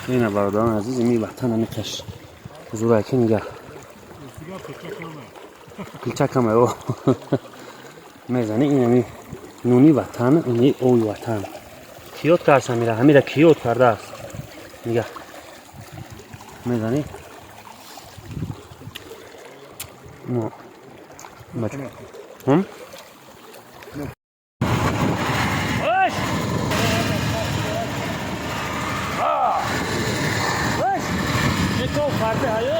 اینا برادران عزیز می وطن میکش زورا که نگه پیچک همه او میزنه اینا می نونی وطن اینی اوی وطن کیوت کرده میره همیره کیوت کرده است نگه میزنی ما بچه هم باش باش یکو فرده هایو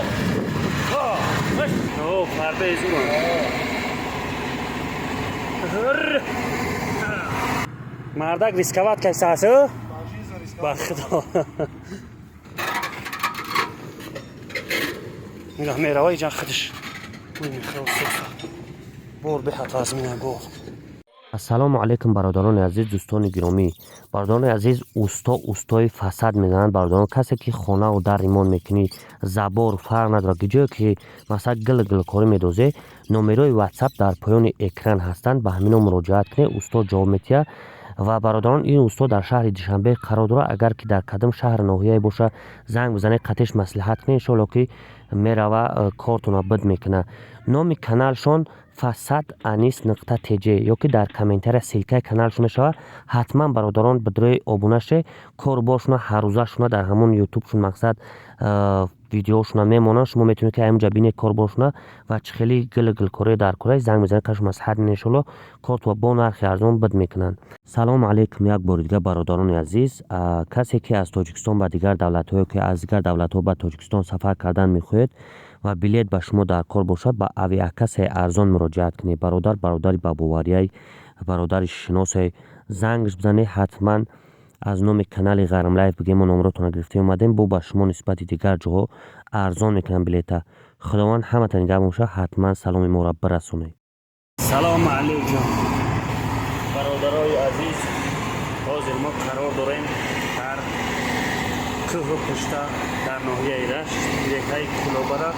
باش او فرده زوران مردک ریسکوات کیسه هستو با خدا نگاه میره وای جان خودش بور به حتا از مینه گو السلام علیکم برادران عزیز دوستان گرامی برادران عزیز اوستای فساد میزنند برادران کسی که خانه و در ایمان میکنی زبار فرق نداره که جایی که مثلا گل کاری میدوزه نمرای واتساپ در پایان اکران هستند به همین مراجعت کنید اوستا جواب میتیه و برادران این اوستا در شهر دوشنبه قرار داره اگر که در کدام شهر ناحیه باشه زنگ بزنید قطعش مصلحت کنید ان شاء الله که میروه کارتون بد میکنه نام کانالشون فساد انیس نقطه تیجی یا که در کامنتر سیلکه کانالشون میشه حتما برادران بدروی آبونه شه کار باشونه هر روزه شونه در همون یوتیوبشون مقصد ویدیوشون میمونن شما میتونید که همونجا بینید کار باشونه و چه خیلی گل کاری در کارای زنگ بزنید که شما صحت ان شاء الله کارت و با نرخ ارزان بد میکنن سلام علیکم یک بار دیگه برادران عزیز کسی که از تاجیکستان به دیگر دولت ها که از دیگر دولت ها به تاجیکستان سفر کردن میخواهید و بلیت به شما در کار باشد با اویاکس ارزان مراجعت کنید برادری با باوریای برادر شناس زنگ بزنید حتما از نام کانال غرم لایف بگیم ما نمراتون گرفته اومدیم با شما نسبت دیگر جاها ارزان میکنم بلیت خداوند همه تنگه باشه حتما سلام ما را برسونید سلام علیکم برادرای عزیز حاضر ما قرار داریم در کوه پشته در ناحیه رشت ریخه کلوبه را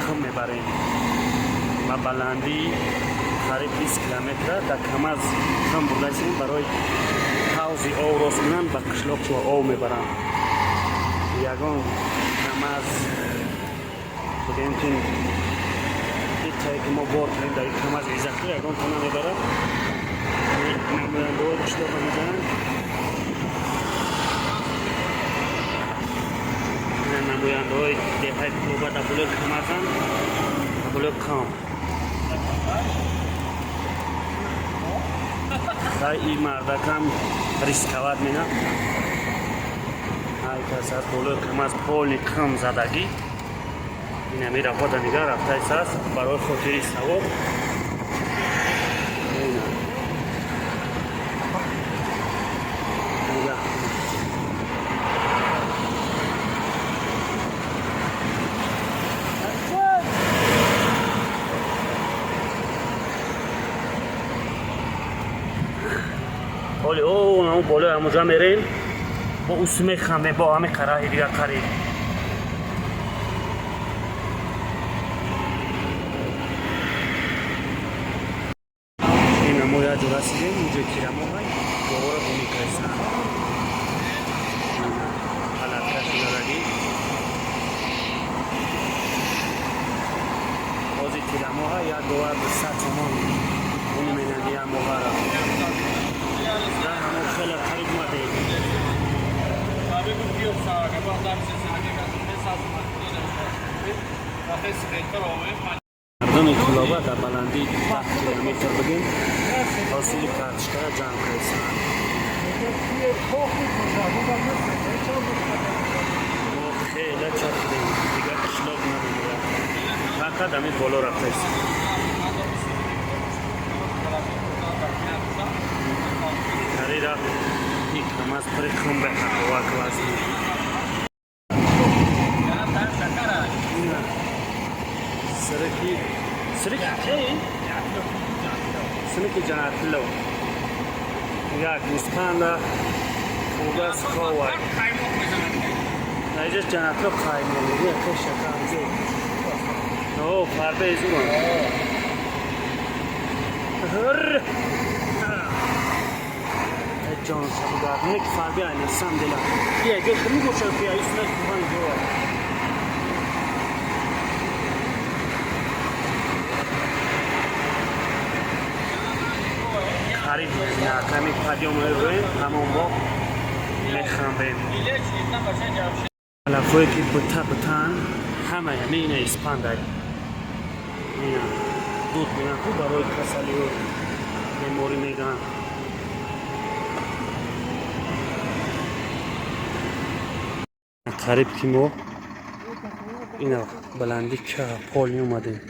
کم میبریم و بلندی قریب 20 کیلومتر در کم از کم بوداییم برای حوض آب راست کنن به قشلاق و آب میبرم یگان کم از بگیم که این تایی که ما بار کنیم در کم از ایزخی یگان کنه میبرم نمویند های قشلاق میزنن نمویند های دیهای کلوبه در بلوک کم ازن بلوک کم این مردکم ریسکوات مینه های کس از بلوک کم از پول کم زدگی این همی رفت دنیگه رفته ایساست برای خاطری سواب حالی اون بالا همونجا میریم با اسمه خمه با همه قراره دیگه قریب این همویا جو رسیدیم اونجا کیرمو های دوباره بومی کریسن حلقه شده دادی بازی کیرمو های یا دوار به سر چمان اونی مینندی همو ها را در همون خیلی قریب مده مردم کلابه در بلندی 10 کیلومتر بگیم حاصل کارچکر جمع کریسن خیلی چرخیدیم دیگر قشلاق ندیم فقط همین بالا رفته ایست کاری را یک کم از پری کم به حقوا کلاسی سرکی جنات لو یک مسکان را خوگاس خواه نایجا جنات لو خواهی مولی که شکام زی نو فرده ایزوان جان شبودار نک فربی این سم دلا بیا گفت می گوشه بیا اسم کوهان جو خرید نه کمی پدیوم روین همون با میخوام علفوی که بتن همه یمین اسپانده میان دود میان تو برای کسالی و بیماری میگن قریب که ما اینا بلندی که پولنی اومدیم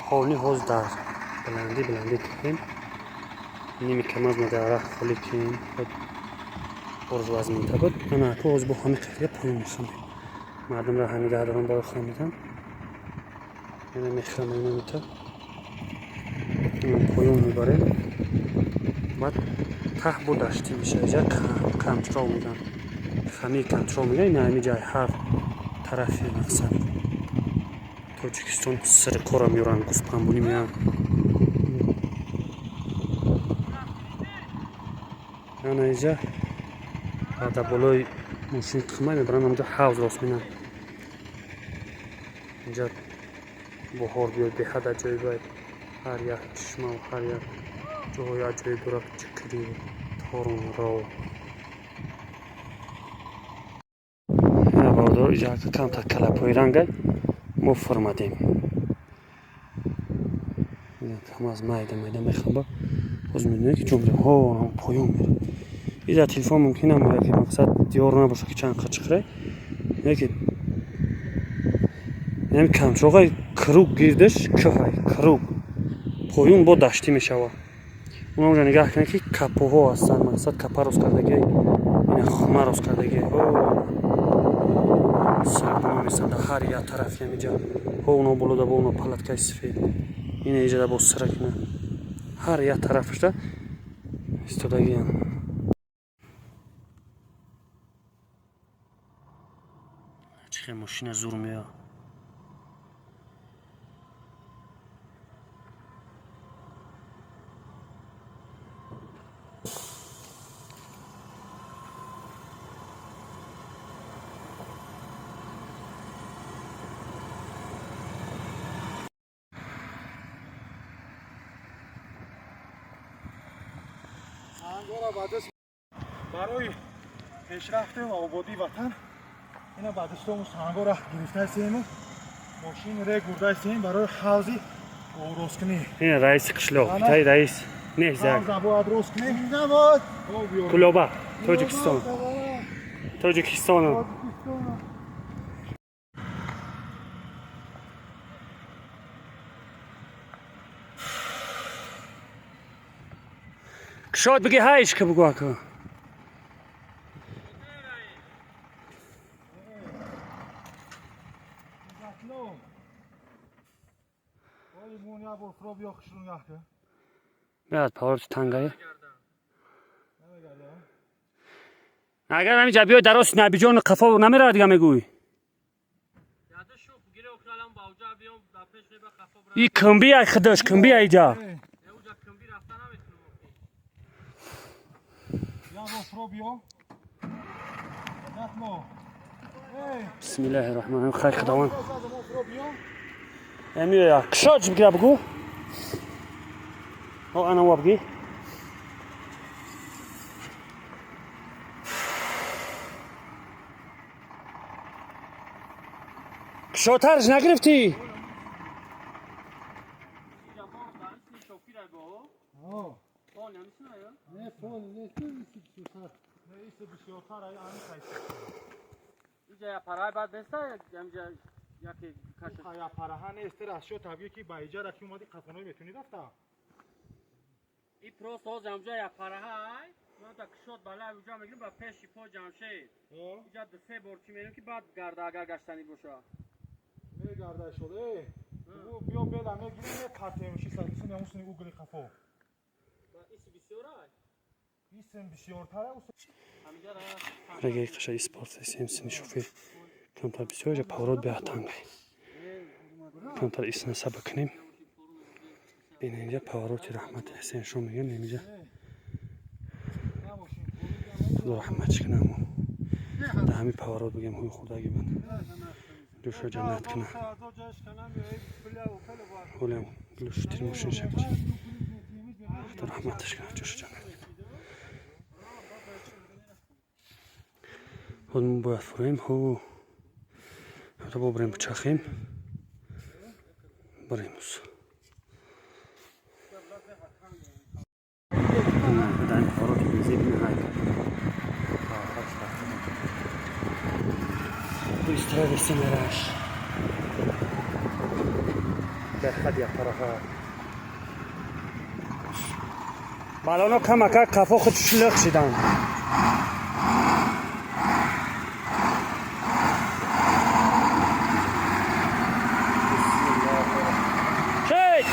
پولنی حوز در بلندی کردیم نیمی کم از مداره خالی کردیم برز وزمین تا بود انا تو حوز با همه قریه پایین میخوامیم مردم را همی ده دارم برای خوامیدن اینه میخوام اینه میتا پایین میباریم بعد ته بودشتی میشه اینجا کنترل میدن خمی کنترل میگه این همی جای هر طرفی مقصد تاجیکستان سر کورا میورن گفت پنبونی میان یعنی اینجا در بالای ماشین قمه میبرن همجا حوض راست مینن اینجا بخار بیاد به حد جای باید هر یک چشمه و هر یک جای جای برای چکری و تارون را بردار اینجا کم تا کلپای رنگه ما فرمدیم کم از میده میخوام با باز میدونه که جمله ها پایون میره اینجا تلفن ممکنه میاد که مقصد دیار نباشه که چند قچقره یکی نمی کنترل کروگ گیردش که های کروگ پایون با دشتی میشوه اونا اونجا نگاه کنه که کپوها هستن مقصد کپا روز کردگی این خمه روز کردگی سربنا میسن در هر یک طرف اینجا ها اونا بلوده با اونا پلتکای سفید این اینجا با سرک نه هر یک طرفش ده استادگی هم چه ماشین زور میاد برای پیشرفت و آبادی وطن اینا بعدشتون سنگا را گرفته هستیم ماشین ره گرده هستیم برای حوضی درست کنیم این رئیس قشلاق تای رئیس نهزک حوض باید درست کنیم نبود کلوبا تاجیکستان شاید بگی هایش که بگو اکا بیاد پاورت تنگه اگر همینجا بیای دراست نبیجان قفا نمیره دیگه میگوی این کمبی ای خداش کمبی ایجا بسم الله الرحمن الرحیم خیر خداوند امیه کشاج بگیره بگو او انا وابگی کشاترش نگرفتی اینجا پرای بعد بسته اینجا یکی کاش یا پرها نیست راست شو طبیعی که با ایجاد کی اومدی قفنوی میتونی رفتا این پروسه اینجا یک پرهای من تا کشوت بالا اونجا میگیم با پیشی پا جمشید اینجا دو سه بار چی میگیم که بعد گرده اگر گشتنی باشه میگرده شده او بیا بلا میگیریم پرتیم شی سادیسی نموسنی او گلی قفو این بسیاره این بسیارتره رگه قشای اسپورت سیمسنی شوفی کمتر بسیار جا پاورات بیاد تنگه کمتر ایسنا سبا کنیم این اینجا پاوروتی رحمت حسین شو میگن اینجا خدا رحمتش کنم در همین پاورات بگم خوی خدایی من دوشو جنت کنم حولم گلوشتیر موشن شد خدا رحمتش کنم جوشو جنت خودمون باید فریم هو حتی با بریم بچخیم بریم بدن پاورات بیزی بینه Bistro Similaş. Berhad ya tarafa. Balonu kamaka kafa خود شلوغ شدن. شید.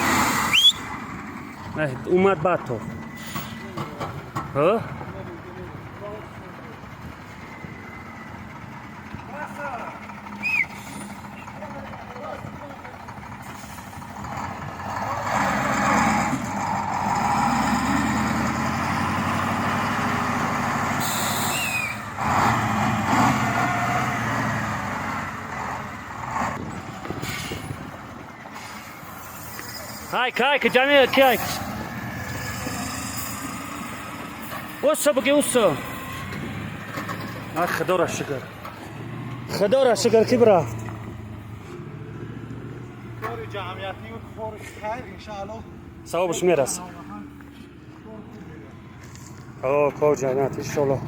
نه اومد بعد تو. ها؟ Hay که جمعه کیک اوسا بگی اوسا خدا را شکر کی برا کار جمعیتی و کارش خیر انشاءالله ثوابش میرسه کار جمعیت انشاءالله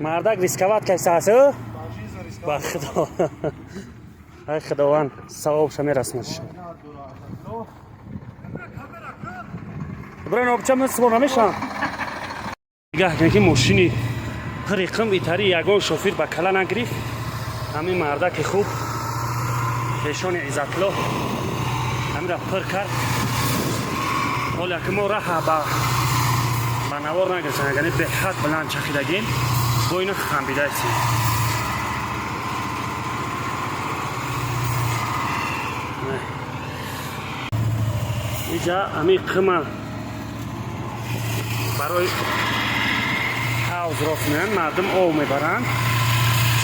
مردک ریسکوات کیسه هسته؟ با خدا ای خداوند ثوابش میرسنش برای نابچه من سبا نمیشم دیگه که ماشینی پریقم ایتاری یگان شوفیر با کلا نگریف همین مردک خوب پیشان عزتالله همین را پر کرد حالا که ما راه با نوار نگرسن یعنی به حد بلند چخیدگیم با اینو خنبیده هستیم اینجا همین قمه برای حوض راست میرن مردم آو میبرن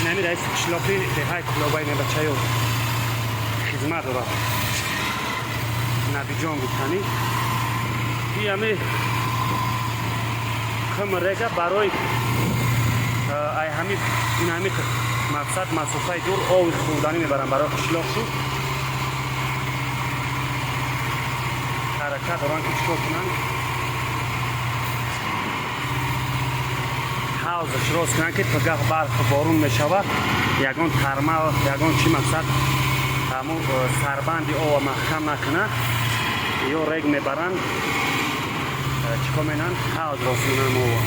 نمی رئیس کشلاپی به های کلابای نبچه ها خدمت را نبی جان بکنی این همین قمه رگه برای این همین مقصد مسافه دور آو خوردنی میبرن برای کشلاپ شو حرکت دارن که چکار کنن حوضش راست کنن که تا گاه برف بارون میشود یگان ترمه یگان چی مقصد همون سربندی آو محکم نکنه یا رگ میبرن چکار مینن حوض راست کنن آو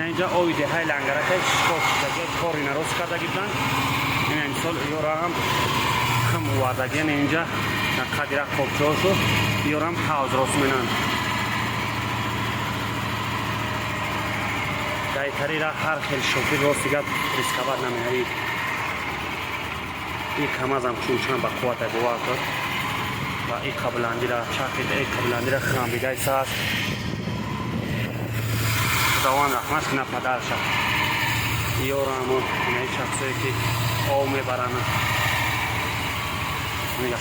اینجا آوی ده های لنگرکه شکار شدگی کار این راست کرده گیدن این امسال یا را هم خم واردگین اینجا قدیره خوب شو بیارم حوض راست منن دایتری را هر خیلی شوفیر راست دیگه ریسکابر نمیاری این کم از هم چون با قوت گواه کرد و این قبلاندی را چاکید این قبلاندی را خرامبیده ای ساعت خداوند رحمت کنه پدرش یارم و این شخصی که آو میبرن نگاه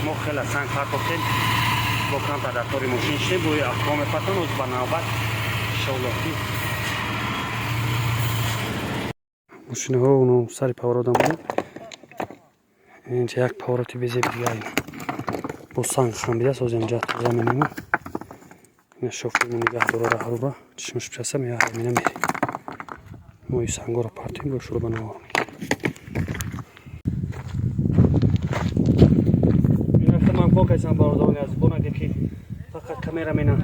ما خیلی سنگ کار کردیم با کم تا دکتری ماشین شیم بوی احکام پتن از بنابرای شولاتی ماشین ها اونو سری پاور آدم بود اینجا یک پاوراتی بیزی بیاییم با سنگ خمیده است از اینجا تا زمینمون این شوفیر من نگه داره راه رو با چشمش بچسته میگه همینه میری ما این سنگ ها رو پرتیم با شروع بنوار کیسان باردانی از بونه که فقط کامera مینا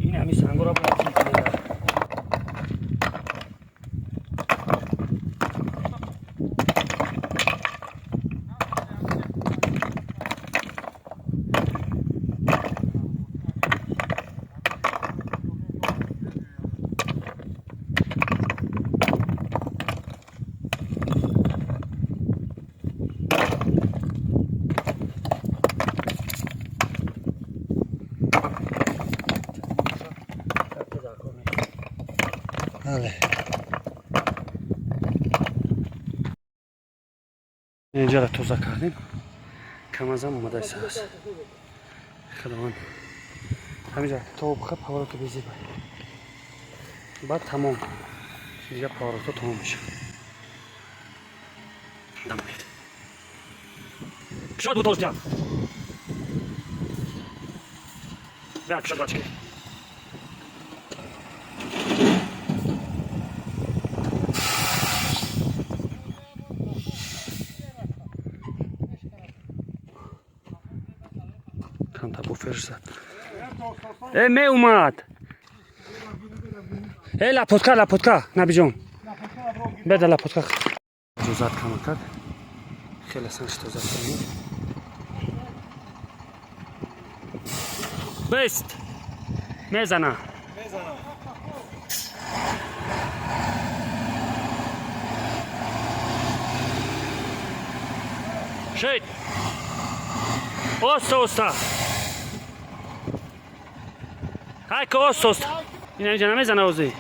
این همی سنگو را باید بله. اینجا را توزه کردیم. کم از هم اومده است. خداوند همینجا تو بخواه پاوراتو بزی بعد تمام دیگه پاوراتو تمام میشه. دم بید کشاد بود دوست جان بیا کشاد بچه کم تا بفرش زد می اومد لپوتکا نبی جون بده لپوتکا جوزت کم کرد خیلی سنش توزت کنیم بست میزنه شید اوستا های که اوستا این اینجا نمیزنه اوزی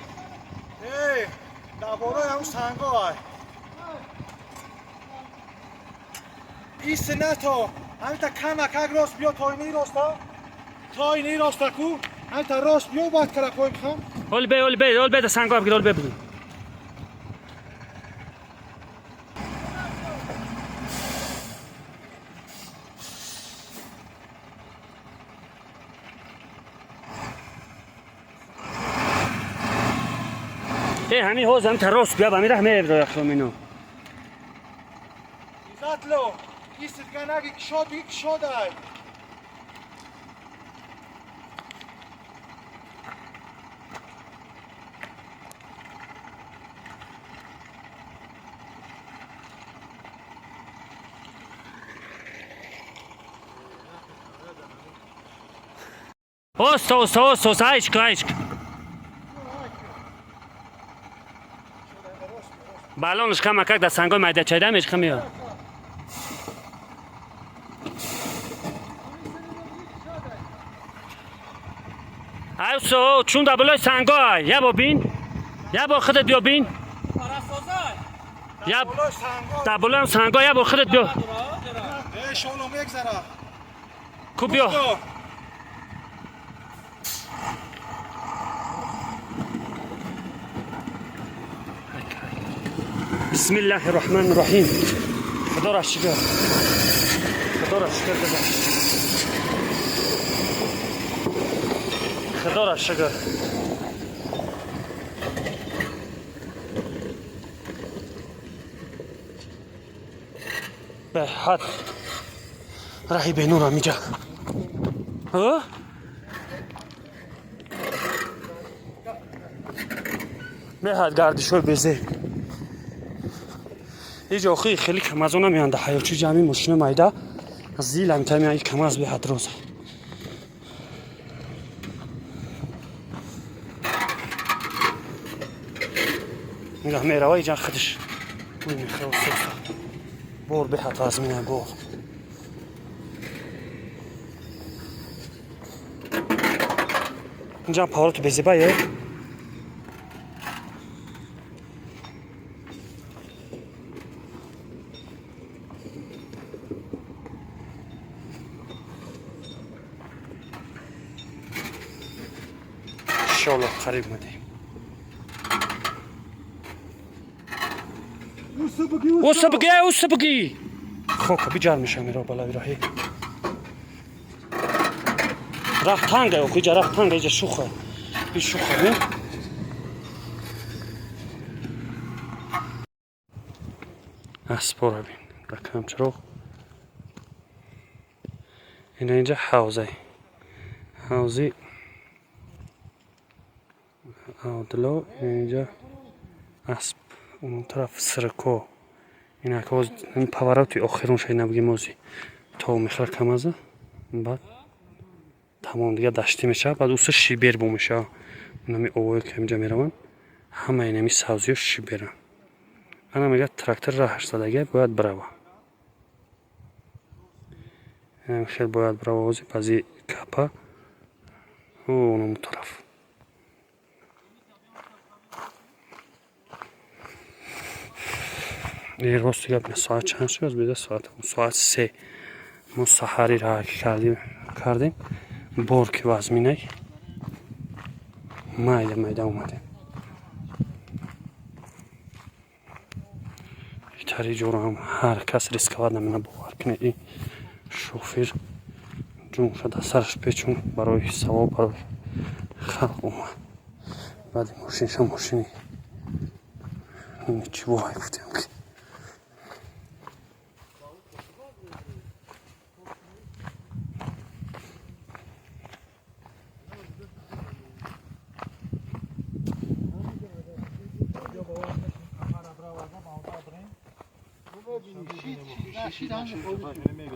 درباره همون سنگا های ایست نه تو همین تا کمک راست بیا تاینی راستا کو همین تا راست بیا باید کرکوی بخوام اول بی سنگا بگیر اول بی همین حوز هم تراس بیا بمیره همه ابرای اخلام اینو ایزت لو ایست دیگه نگی کشاد های اوستا هایچک بالونش کم اکک در سنگای مایده چایده همیش کم میاد اوستا چون در بلای سنگای یا با بین یا با خودت بیا بین یا در بلای سنگای یا با خودت بیا شولو میگذره کو بیا بسم الله الرحمن الرحیم خدا را شکر خدا را شکر به حد راهی بینور میجا به حد گردشوی بزه اینجا آخی خیلی کم از اون نمیانده حیاچی جمعی ماشین مایده از زیل هم تایمی کم از به حد روزه نگاه میره وای جان خودش بور به حد وزمینه بور اینجا پاورتو بزی بایه انشالله قریب مدیم اوستا بگی خب بیجار میشه میرا بالا بیراهی رفت تنگه او اینجا رفت تنگه اینجا شوخه بی شوخه نه اسپاره بین رکم چروغ اینجا حوزه دلو اینجا اسب اون طرف سرکو این که این پاورات آخرون شای نبگی موزی تو میخواد کم از بعد تمام دیگه داشتی میشه بعد اوسه شیبر بو میشه اونمی اوه که اینجا میرون همه اینمی سازی و شیبرن انا میگه تراکتور راهش دادگه باید بروا خیلی باید بروا وزی بازی کپا و اونم طرف راست گپ ساعت چند شد بیده ساعت 3 ما سحری را کردیم برک وزمینه میده اومده تری جور هم هر کس ریسکوات نمینه باور کنه این شوفیر جون شده سرش پیچون برای ثواب برای خلق اومد بعد ماشینش هم ماشینی این چی وای گفتیم که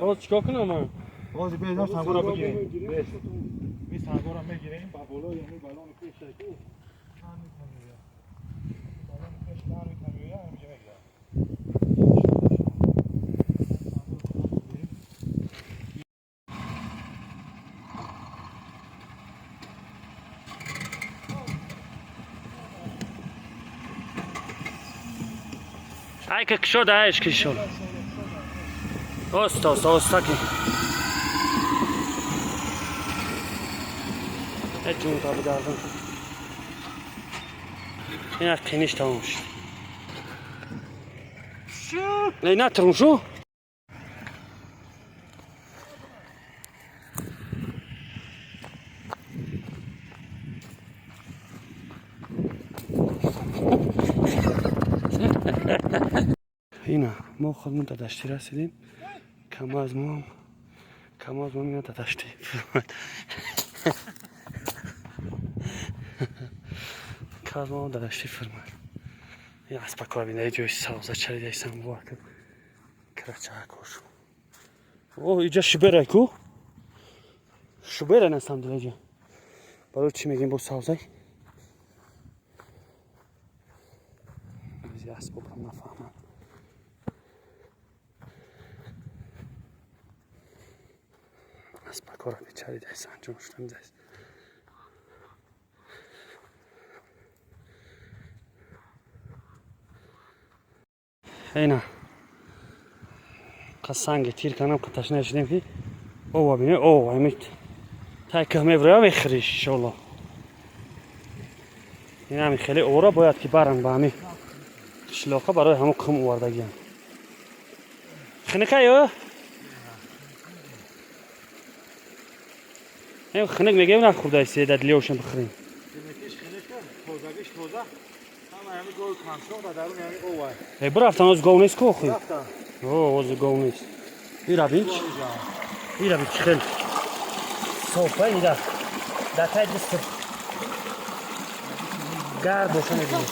باز چیکار کنم من؟ باز بیادم سنگو را بگیریم می سنگو را میگیریم با بالا یعنی بالون پیش شکو هم میکنیم یا بالون پیش هم میکنیم یا همینجا میگیرم ای که شد ایش که شد اوستا که جون تا بدردم این از قینیش تمام شد ای نترون شو اینا ما خودمون تا دشتی رسیدیم کم از ما اینا تا دشتی کم از ما تا دشتی فرمد این اسبا کار بینده جوی سوزه چلی دیستم بار کن کرچه کشو اوه اینجا شبره کو شبره نستم دل اینجا برای چی میگیم با سوزه بیزی اسبا برم نفهمم اسبا کار بیچاری دیستم جون شدم دیست اینا قصنگ تیر کنم که تشنه شدیم که او ببینه او امید تاکه میبره میخریش انشالله این همی خیلی اورا باید که برن با همی شلاقه برای همه کم اوردگی هم خنکه یا؟ این خنک میگه نخورده ایسته دلیوشن بخریم خنکش توزگش توزه همه همی گوی کنسون و درون همی اوه ای برفتن از گو نیست که خوی رفتن اوه از گو نیست ایرا بینچ خیلی صوفه ایرا در تای دست گرد باشه نگیم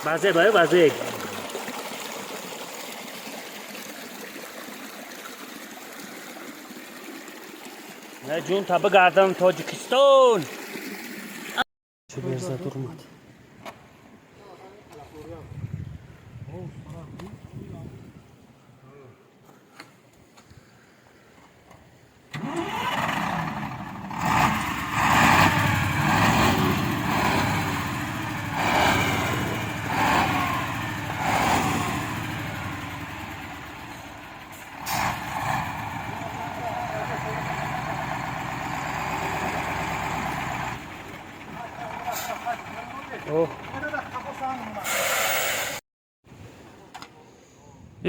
بازه باید بازه نه جون تا بگردم تاجیکستان چه بیرزه دور اومد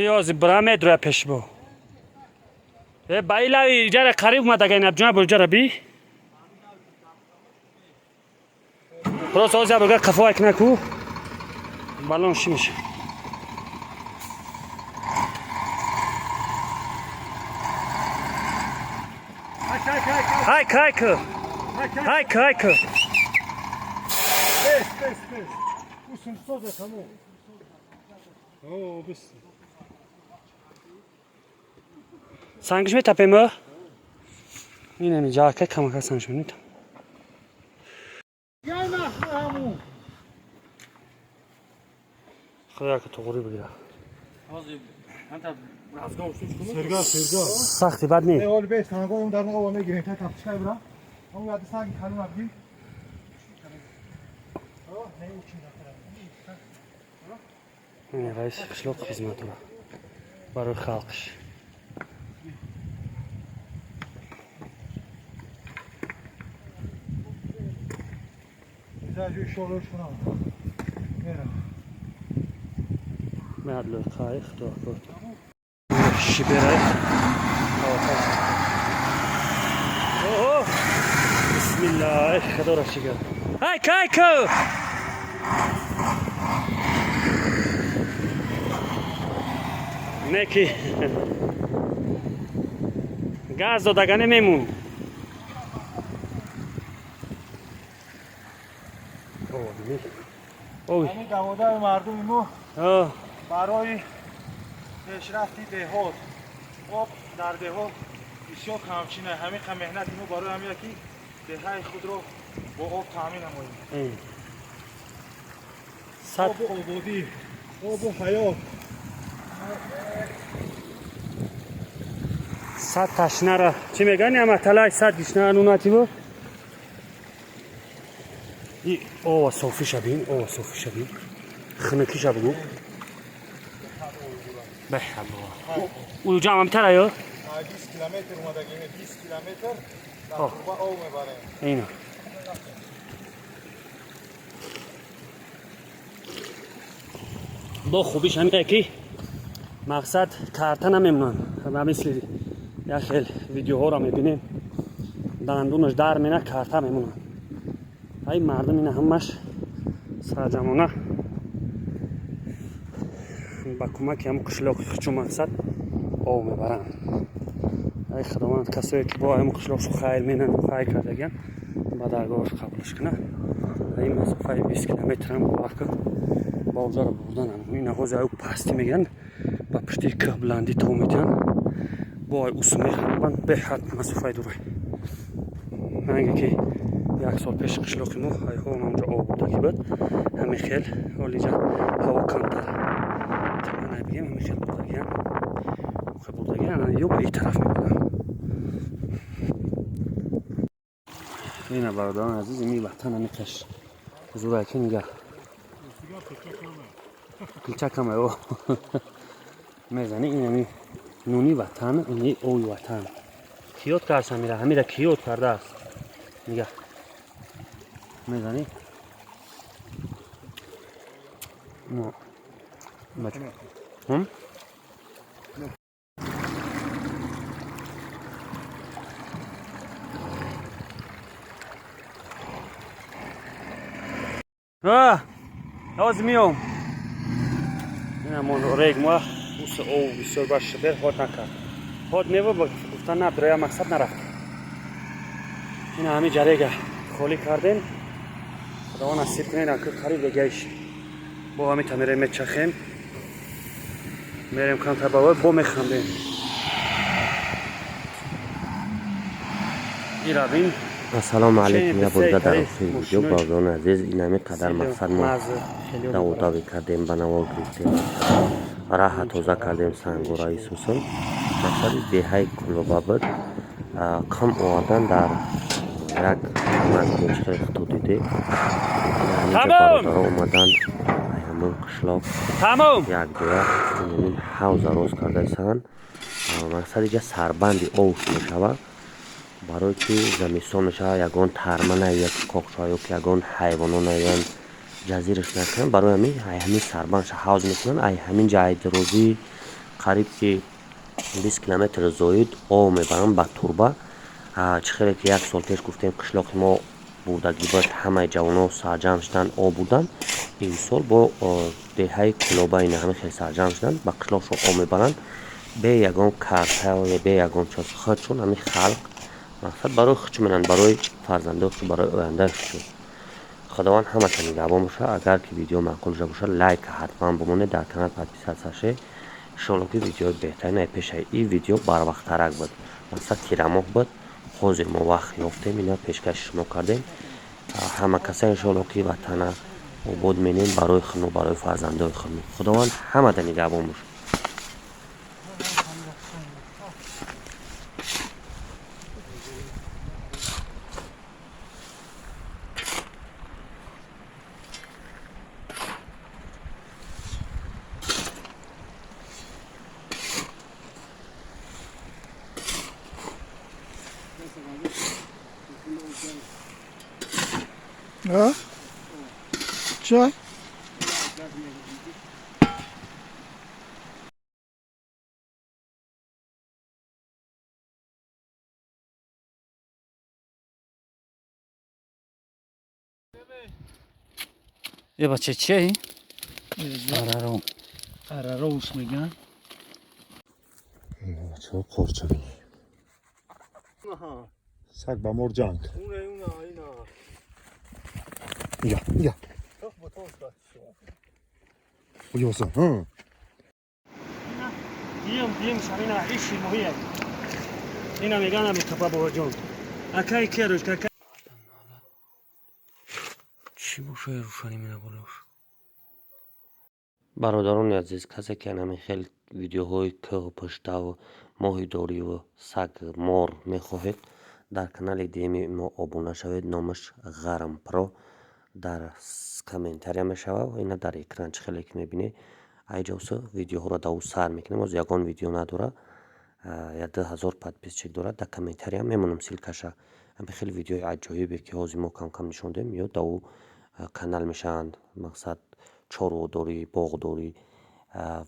یازی برامه درا پیش بو بایلا جره قریب اومد اگه نبجونه برو جره بی پروس آزیا بگه قفا اک نکو بالون شی میشه هایک بس بوسم صوزه تمام اوه بس سنگش میتپیم ها این همی جا که کم سنگش میتم یای محمود همون خدا که تو غوری بگیره سرگاه سختی بد نی اول بیست سنگا اون در نقا میگیریم تا تفتشکای برا اون یاد سنگ خانم ابگی این رئیس قشلاق خدمت رو برای خلقش. Güzel bir şoruş falan. Merhaba. معدل قایق تا کرد شبیره اوه بسم الله خدا را شکر های کایکو نکی گاز دادگانه میمون اوه همین دوادر مردم ما اوه برای پیشرفتی دهات آب در دهات بسیار کمچینه. همین مهنت ما برای همین که دهه خود را با آب تامین نماییم. آب آبادی، آب حیات. صد تشنه را چی میگن اما طلای صد تشنه نونا چی بود؟ اوه صوفی شبین اوه صوفی شبین خنکی شبگو به الله او جامعه تر یا 20 کیلومتر اومدگیم 20 کیلومتر در قربا آب میبریم. اینو با خوبیش همینه که مقصد کارتن نمیمونن و مثل یک خیل ویدیوها را میبینیم دندونش در مینه کارتن میمونن. ای مردم اینه همش سرجمانه با کمک هم قشلاق چون مقصد آب میبرن. ای خداوند کسایی که با هم قشلاق شو خیر مینن خیر کردگن با درگاهش قبولش کنه. ای مسافه 20 کیلومتر هم با وقت باوزا رو بردن هم این نغاز او پستی میگن با پشتی که بلندی تا میتن با او سمیخ هم به حد مسافه دوره هنگه که یک سال پیش قشلاقی ما های ها همونجا آب بوده که بود همین خیل حالی جا هوا کمتر تمام بگیم همین خیل بردگی هم خیل بردگی هم یا به این طرف میبودن. اینه برادران عزیز می وطن همی قش زوره که نگه کلچک همه او میزنی این همی نونی وطن اینی اوی وطن کیوت کرسن میره همی را کیوت کرده است نگه میزنی نه هم از میام این همون ریگ ما اوس او بسیار باشه بر هات نکرد هات میوه گفتن نه برای مقصد نرفت. این همه جریگه خالی کردیم خداوند نصیب کنه که قریب بگیش با همین تمیره میچخیم میریم کم تباوی با میخندیم این روین. السلام علیکم یا بوده در اصول ویدیو بازان عزیز این همی قدر مقصد ما دواداوی کردیم بنوا گرفتیم راه توزه کردیم سنگورای سوسن مقصد دیهای کلوبا بود کم آوردن در یک مزگوچ خیختو دیده یعنی که برادر اومدن همون قشلاق یک دیگه این حوز روز کرده ایسان مقصد اینجا سربندی اوش میشوه برای که زمستانش یگان ترمنه یک کاخشایی که یگان حیوانان یگان جزیرش نکنن برای همین سربندش حوز میکنن ای همین جای دروزی قریب که 20 کیلومتر زاید آب میبرن با توربه چخیره که یک سال پیش گفتیم قشلاق ما بودگی بود همه جوانا سرجم شدن آب بودن این سال با دهه کلوبه این همه خیلی سرجم شدن با قشلاق شو آب میبرن به یگان کارتا و به یگان چاز خودشون همین خلق مقصد برای خودشون برای فرزندانشون برای آیندهشون. خداوند همه تنی نگهبان باشه. اگر که ویدیو معقول شده باشه لایک حتما بمونه در کانال پادپیس سشه انشالله که ویدیو بهترین پیش این ویدیو بر وقت ترک بود مقصد تیرماه بود حاضر ما وقت یافتیم اینا پیشکش شما کردیم همه کسا انشالله که وطن آباد مینیم برای خونو برای فرزندان خونو. خداوند همه تنی نگهبان باشه. ها چای یه بچه چیه؟ قراروس میگن چه قرچه بینی سگ با مرجانگ یا یوسا ها دیم شمینا عیشی مهیه اینا میگن هم کپا با جان اکای که روش که چی بوشه روشانی می نبولوش برادران عزیز، کسی که نمی خیلی ویدیوهای که پشته و ماهیداری و سگ مار میخواهید در کانال دیمی ما ابونه شوید. نامش غرم پرو در کامنتاری میشوه و اینا در اکران چه خیلی که میبینی ایجاوسو ویدیوها را دو سر میکنیم. از یگان ویدیو نداره یا 10,000 подписчик داره. در کامنتاری هم میمونم سیلکشه هم خیلی ویدیوی عجایبی که از ما کم کم نشون دیم یا دو کانال میشن. مقصد چاروداری، باغداری،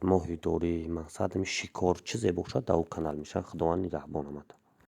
ماهیداری، مقصد شکار چیزی بخشد دو کانال میشن. خداوند نگهبان آمد.